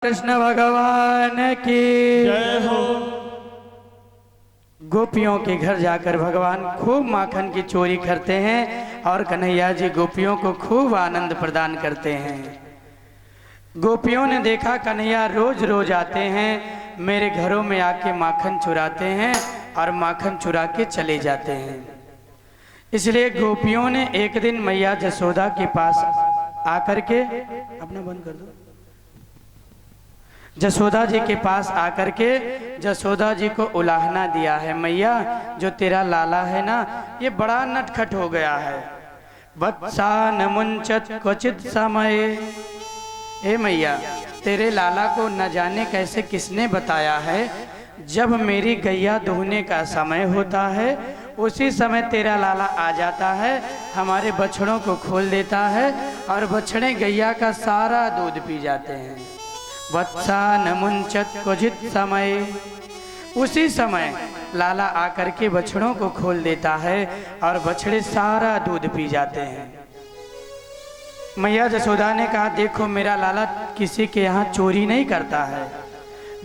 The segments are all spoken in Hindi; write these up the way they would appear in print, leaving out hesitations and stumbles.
कृष्ण भगवान की जय हो। गोपियों के घर जाकर भगवान खूब माखन की चोरी करते हैं और कन्हैया जी गोपियों को खूब आनंद प्रदान करते हैं। गोपियों ने देखा कन्हैया रोज रोज आते हैं, मेरे घरों में आके माखन चुराते हैं और माखन चुरा के चले जाते हैं। इसलिए गोपियों ने एक दिन मैया जसोदा के पास आकर के अपना बंद कर दो, जसोदा जी के पास आकर के जसोदा जी को उलाहना दिया है, मैया जो तेरा लाला है ना ये बड़ा नटखट हो गया है। वत्सा न मुंचत क्वचित समय, ए मैया तेरे लाला को न जाने कैसे किसने बताया है, जब मेरी गैया दुहने का समय होता है उसी समय तेरा लाला आ जाता है, हमारे बछड़ों को खोल देता है और बछड़े गैया का सारा दूध पी जाते हैं। वत्सा न मुंचत क्वचित समय, उसी समय लाला आकर के बछड़ों को खोल देता है और बछड़े सारा दूध पी जाते हैं। मैया जसोदा ने कहा देखो मेरा लाला किसी के यहाँ चोरी नहीं करता है,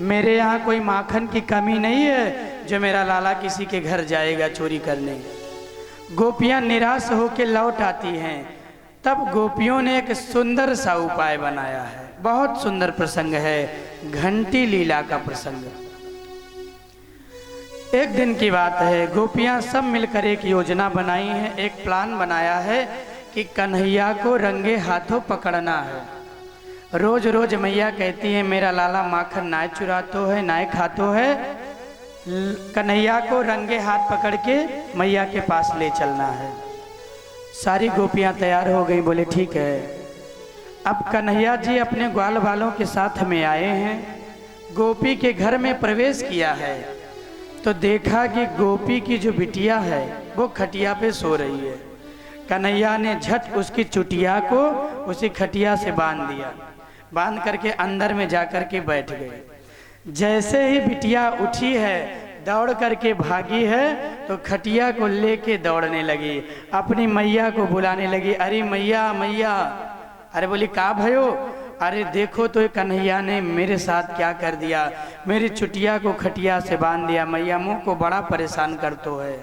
मेरे यहाँ कोई माखन की कमी नहीं है जो मेरा लाला किसी के घर जाएगा चोरी करने। गोपियाँ निराश होकर लौट आती हैं। तब गोपियों ने एक सुंदर सा उपाय बनाया है, बहुत सुंदर प्रसंग है, घंटी लीला का प्रसंग। एक दिन की बात है, गोपियां सब मिलकर एक योजना बनाई है, एक प्लान बनाया है कि कन्हैया को रंगे हाथों पकड़ना है। रोज रोज मैया कहती है मेरा लाला माखन ना चुरातो है ना खातो है, कन्हैया को रंगे हाथ पकड़ के मैया के पास ले चलना है। सारी गोपियां तैयार हो गई, बोले ठीक है। अब कन्हैया जी अपने ग्वाल वालों के साथ में आए हैं, गोपी के घर में प्रवेश किया है तो देखा कि गोपी की जो बिटिया है वो खटिया पे सो रही है। कन्हैया ने झट उसकी चुटिया को उसी खटिया से बांध दिया, बांध करके अंदर में जाकर के बैठ गए। जैसे ही बिटिया उठी है दौड़ करके भागी है तो खटिया को लेके दौड़ने लगी, अपनी मैया को बुलाने लगी, अरे मैया मैया। अरे बोली का भयो, अरे देखो तो कन्हैया ने मेरे साथ क्या कर दिया, मेरी चुटिया को खटिया से बांध दिया, मैया मुँह को बड़ा परेशान करतो है।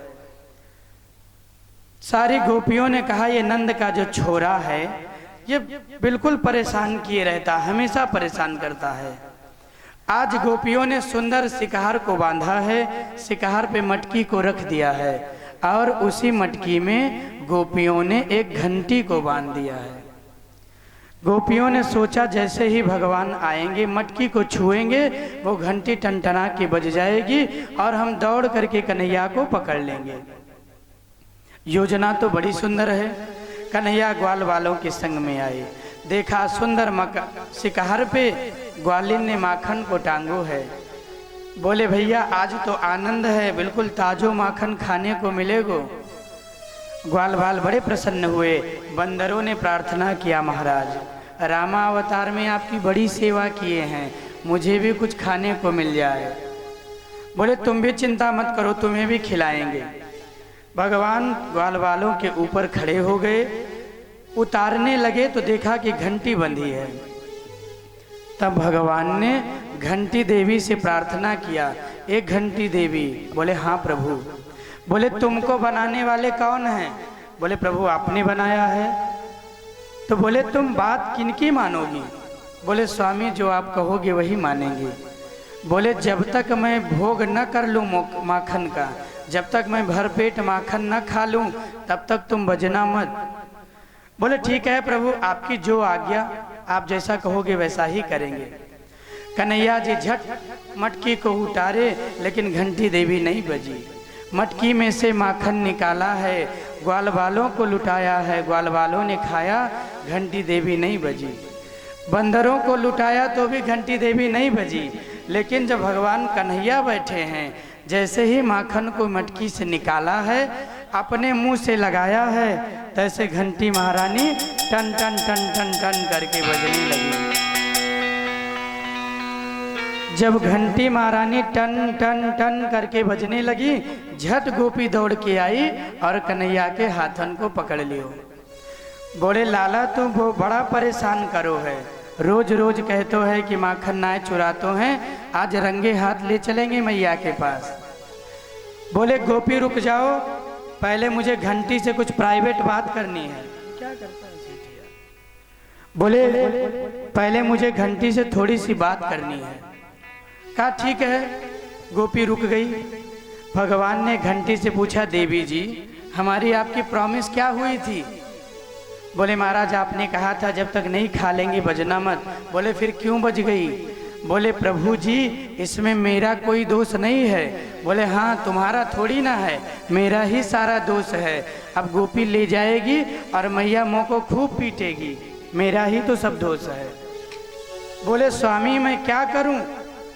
सारी गोपियों ने कहा ये नंद का जो छोरा है ये बिल्कुल परेशान किए रहता, हमेशा परेशान करता है। आज गोपियों ने सुंदर शिकार को बांधा है, शिकार पे मटकी को रख दिया है और उसी मटकी में गोपियों ने एक घंटी को बांध दिया है। गोपियों ने सोचा जैसे ही भगवान आएंगे मटकी को छुएंगे वो घंटी टनटना के बज जाएगी और हम दौड़ करके कन्हैया को पकड़ लेंगे। योजना तो बड़ी सुंदर है। कन्हैया ग्वाल वालों के संग में आए, देखा सुंदर शिकार पे ग्वालिन ने माखन को टांगो है। बोले भैया आज तो आनंद है, बिल्कुल ताजो माखन खाने को मिलेगो। ग्वाल बाल बड़े प्रसन्न हुए। बंदरों ने प्रार्थना किया महाराज रामा अवतार में आपकी बड़ी सेवा किए हैं, मुझे भी कुछ खाने को मिल जाए। बोले तुम भी चिंता मत करो, तुम्हें भी खिलाएंगे। भगवान ग्वाल वालों के ऊपर खड़े हो गए, उतारने लगे तो देखा कि घंटी बंधी है। तब भगवान ने घंटी देवी से प्रार्थना किया, एक घंटी देवी। बोले हाँ प्रभु। बोले तुमको बनाने वाले कौन हैं? बोले प्रभु आपने बनाया है। तो बोले तुम बात किनकी मानोगी? बोले स्वामी जो आप कहोगे वही मानेंगे। बोले जब तक मैं भोग न कर लूँ माखन का, जब तक मैं भरपेट माखन न खा लूँ तब तक तुम बजना मत। बोले ठीक है प्रभु आपकी जो आज्ञा, आप जैसा कहोगे वैसा ही करेंगे। कन्हैया जी झट मटकी को उतारे लेकिन घंटी देवी नहीं बजी। मटकी में से माखन निकाला है, ग्वाल वालों को लुटाया है, ग्वाल वालों ने खाया, घंटी देवी नहीं बजी। बंदरों को लुटाया तो भी घंटी देवी नहीं बजी। लेकिन जब भगवान कन्हैया बैठे हैं, जैसे ही माखन को मटकी से निकाला है अपने मुंह से लगाया है तैसे घंटी महारानी टन टन टन टन टन करके बजने लगी। जब घंटी महारानी टन टन टन करके बजने लगी झट गोपी दौड़ के आई और कन्हैया के हाथन को पकड़ लियो। बोले लाला तुम वो बड़ा परेशान करो है, रोज रोज कहते है कि माखन नाय चुराते हैं, आज रंगे हाथ ले चलेंगे मैया के पास। बोले गोपी रुक जाओ, पहले मुझे घंटी से कुछ प्राइवेट बात करनी है। क्या करता है सीटिया? बोले पहले मुझे घंटी से थोड़ी सी बात करनी है। कहा ठीक है। गोपी रुक गई। भगवान ने घंटी से पूछा, देवी जी हमारी आपकी प्रॉमिस क्या हुई थी? बोले महाराज आपने कहा था जब तक नहीं खा लेंगे बजना मत। बोले फिर क्यों बज गई? बोले प्रभु जी इसमें मेरा कोई दोष नहीं है। बोले हाँ तुम्हारा थोड़ी ना है, मेरा ही सारा दोष है। अब गोपी ले जाएगी और मैया मुँह को खूब पीटेगी, मेरा ही तो सब दोष है। बोले स्वामी मैं क्या करूं?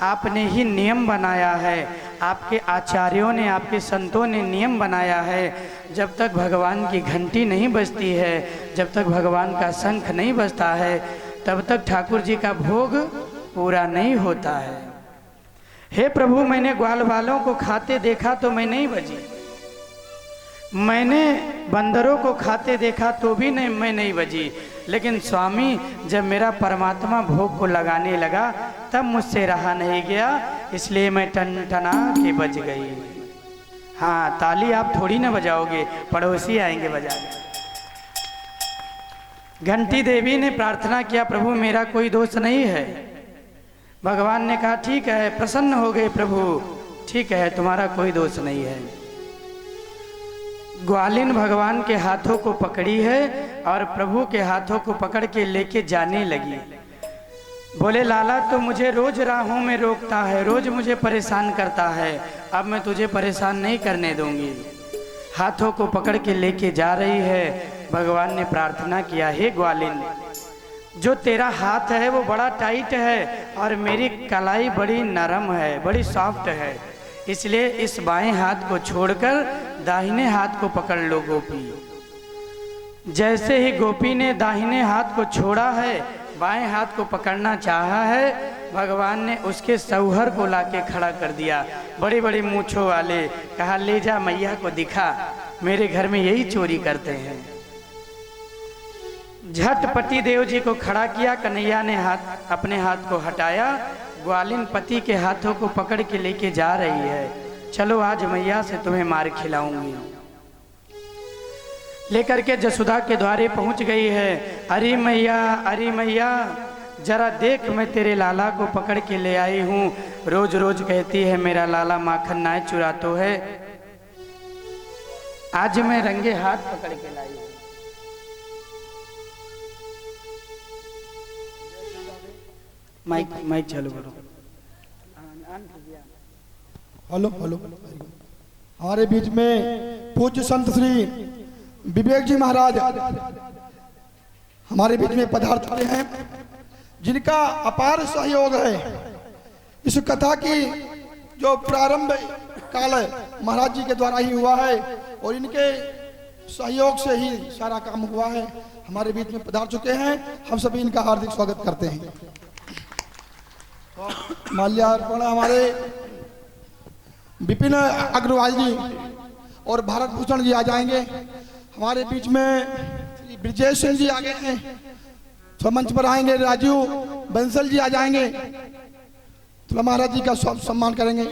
आपने ही नियम बनाया है, आपके आचार्यों ने, आपके संतों ने नियम बनाया है, जब तक भगवान की घंटी नहीं बजती है, जब तक भगवान का शंख नहीं बजता है, तब तक ठाकुर जी का भोग पूरा नहीं होता है। हे प्रभु मैंने ग्वाल वालों को खाते देखा तो मैं नहीं बजी, मैंने बंदरों को खाते देखा तो भी नहीं मैं नहीं बजी, लेकिन स्वामी जब मेरा परमात्मा भोग को लगाने लगा तब मुझसे रहा नहीं गया, इसलिए मैं टनटना के बज गई। हाँ ताली आप थोड़ी ना बजाओगे, पड़ोसी आएंगे बजाने। घंटी देवी ने प्रार्थना किया, प्रभु मेरा कोई दोष नहीं है। भगवान ने कहा ठीक है, प्रसन्न हो गए प्रभु, ठीक है तुम्हारा कोई दोष नहीं है। ग्वालिन भगवान के हाथों को पकड़ी है और प्रभु के हाथों को पकड़ के लेके जाने लगी। बोले लाला तो मुझे रोज राहों में रोकता है, रोज मुझे परेशान करता है, अब मैं तुझे परेशान नहीं करने दूंगी। हाथों को पकड़ के लेके जा रही है। भगवान ने प्रार्थना किया, हे ग्वालिन जो तेरा हाथ है वो बड़ा टाइट है और मेरी कलाई बड़ी नरम है, बड़ी सॉफ्ट है, इसलिए इस बाएं हाथ को छोड़कर दाहिने हाथ को पकड़ लो गोपी। जैसे ही गोपी ने दाहिने हाथ को छोड़ा है, बाएं हाथ को पकड़ना चाहा है, भगवान ने उसके सौहर को लाके खड़ा कर दिया, बड़ी बड़ी मूंछों वाले। कहा ले जा मैया को दिखा, मेरे घर में यही चोरी करते हैं। झटपटी देव जी को खड़ा किया, कन्हैया ने अपने हाथ को हटाया, ग्वालिन पति के हाथों को पकड़ के लेके जा रही है, चलो आज मैया से तुम्हें मार खिलाऊंगी। लेकर के जसोदा के द्वारे पहुंच गई है। अरे मैया जरा देख मैं तेरे लाला को पकड़ के ले आई हूँ, रोज रोज कहती है मेरा लाला माखन नाय चुरातो है, आज मैं रंगे हाथ पकड़ के लाई हूँ। माइक चालू करो। Hello hello. हमारे बीच में पूज्य संत श्री विवेक जी महाराज हमारे बीच में पधार चुके हैं, जिनका अपार सहयोग है इस कथा की, जो प्रारंभ काल महाराज जी के द्वारा ही हुआ है और इनके सहयोग से ही सारा काम हुआ है। हमारे बीच में पधार चुके हैं, हम सभी इनका हार्दिक स्वागत करते हैं। माल्यार्पण हमारे विपिन अग्रवाल जी और भारत भूषण जी आ जाएंगे। हमारे बीच में श्री ब्रिजेश सिंह जी आ गए हैं, तो मंच पर आएंगे। राजीव बंसल जी आ जाएंगे, तो महाराज जी का सम्मान करेंगे।